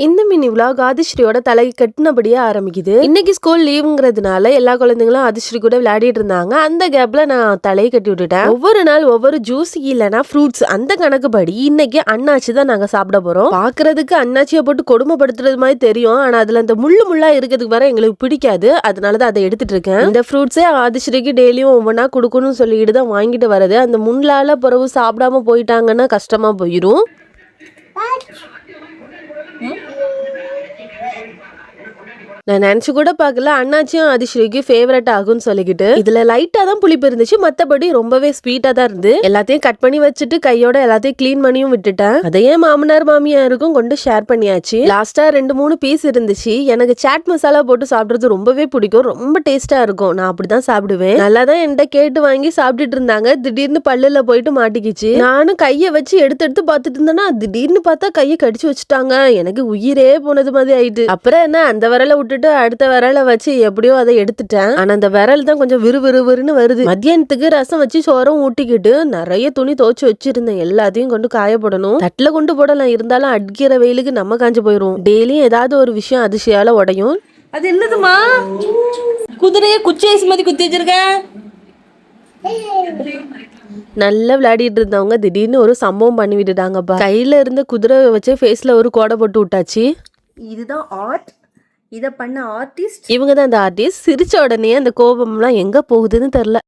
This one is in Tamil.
இந்த மினி விலாக் ஆதிஸ்ரீயோட தலை கட்டினபடியே ஆரம்பிக்குது. இன்னைக்கு ஸ்கூல் லீவுங்கிறதுனால எல்லா குழந்தைங்களும் ஆதிஸ்ரீ கூட விளையாடிட்டு இருந்தாங்க. அந்த கேப்ல நான் தலையை கட்டி விட்டுட்டேன். ஒவ்வொரு நாள் ஒவ்வொரு ஜூஸ் இல்லைன்னா ஃப்ரூட்ஸ் அந்த கணக்குப்படி இன்னைக்கு அண்ணாச்சி தான் நாங்க சாப்பிட போறோம். பாக்குறதுக்கு அண்ணாச்சியை போட்டு கொடுமைப்படுத்துறது மாதிரி தெரியும். ஆனா அதுல அந்த முள்ளா இருக்கிறதுக்கு வர எங்களுக்கு பிடிக்காது. அதனாலதான் அதை எடுத்துட்டு இருக்கேன். இந்த ஃப்ரூட்ஸே ஆதிஸ்ரீக்கு டெய்லியும் ஒவ்வொன்னா கொடுக்கணும்னு சொல்லிட்டு தான் வாங்கிட்டு வரது. அந்த முள்ளால பிறகு சாப்பிடாம போயிட்டாங்கன்னா கஷ்டமா போயிரும். நான் நினைச்சு கூட பார்க்கல அண்ணாச்சியும் ஆதிஸ்ரீக்கு ஃபேவரட் ஆகும்னு சொல்லிக்கிட்டு. இதுல லைட்டா தான் புளிப்பு இருந்துச்சு, மத்தபடி ரொம்பவே ஸ்வீட்டா தான் இருந்து. எல்லாத்தையும் கட் பண்ணி வச்சுட்டு கையோட எல்லாத்தையும் கிளீன் பண்ணியும் விட்டுட்டேன். அதையே மாமனார் மாமியாருக்கும் கொண்டு ஷேர் பண்ணியாச்சு. லாஸ்டா 2-3 பீஸ் இருந்துச்சு. எனக்கு சாட் மசாலா போட்டு சாப்பிடுறது ரொம்பவே பிடிக்கும், ரொம்ப டேஸ்டா இருக்கும். நான் அப்படிதான் சாப்பிடுவேன். நல்லா தான் என்கிட்ட கேட்டு வாங்கி சாப்பிட்டுட்டு இருந்தாங்க. திடீர்னு பல்லுல போயிட்டு மாட்டிக்கிச்சு. நானும் கையை வச்சு எடுத்து பார்த்துட்டு இருந்தேன்னா திடீர்னு பார்த்தா கையை கடிச்சு வச்சுட்டாங்க. எனக்கு உயிரே போனது மாதிரி ஆயிட்டு. அப்புறம் என்ன, அந்த விரலை விட்டுட்டு அடுத்த விரலை வச்சு எப்படியோ அதை எடுத்துட்டேன். ஆனா அந்த விரல் தான் கொஞ்சம் விறுவிறுன்னு வருது. மத்தியானத்துக்கு ரசம் வச்சு சோறும் ஊட்டிக்கிட்டு நிறைய துணி துவைச்சு வச்சிருந்தேன். எல்லாத்தையும் கொண்டு காயப்படணும். தட்டுல கொண்டு போடலாம், இருந்தாலும் அடிக்கிற வெயிலுக்கு நம்ம காஞ்சு போயிரும். டெய்லியும் ஏதாவது ஒரு விஷயம் அதிசயால உடையும். அது என்னதுமா? குதிரைய குச்சி ஐஸ் மாதிரி குத்தி வச்சிருக்க. நல்லா விளையாடிட்டு இருந்தவங்க திடீர்னு ஒரு சம்பவம் பண்ணி விட்டுட்டாங்கப்பா. கையில இருந்த குதிரை வச்சு ஃபேஸ்ல ஒரு கோடை போட்டு விட்டாச்சு. இதுதான் ஆர்ட். இத பண்ண ஆர்டிஸ்ட் இவங்க தான் அந்த ஆர்டிஸ்ட். சிரிச்ச உடனே அந்த கோபம்லாம் எங்க போகுதுன்னு தெரியல.